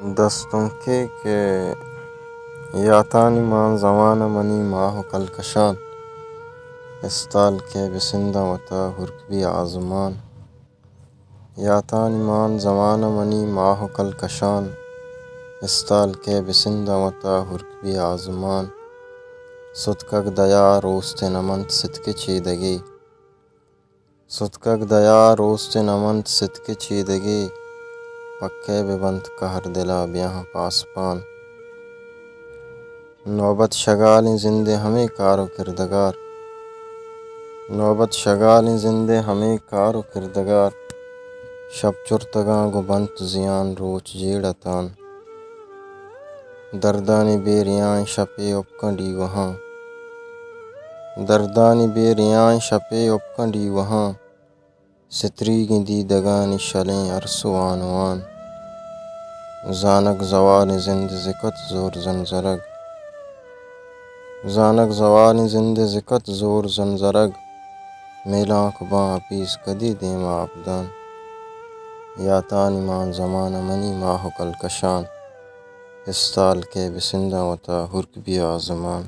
دستم کے یاتانی مان زمانہ منی ماہ کلکشان استال کے بسندہ وتا ہرکبی آزمان یاتانی مان زمانہ منی ماہ کلکشان استال کے بسندہ وتا ہرکبی آزمان ستکگ دیا روست نمنت ستک چیدگی ستکگ دیا روست نمنت ستک چیدگی پکے ببنت قہر دلا بیاہ پاسپان نوبت شگالیں زندے ہمیں کار و کردگار نوبت شگالیں زندے ہمیں کار و کردگار شب چرتگاں گو بنت زیان روچ جیڑتان دردانی بیریائیں شپے اپکنڈی وہاں دردانی بیریائیں شپے اپکنڈی وہاں ستریگیں دیدگانی شلیں ارسوان وان زانک زوال زند زکت زور زنزرگ زانک زوال زند زکت زور زنزرگ میلانک باں اپیس کدی دیما ابدان یاتانی مان زمانہ منی ماہ کلکشان استال کے بسندہ وتا ہرکبی آزمان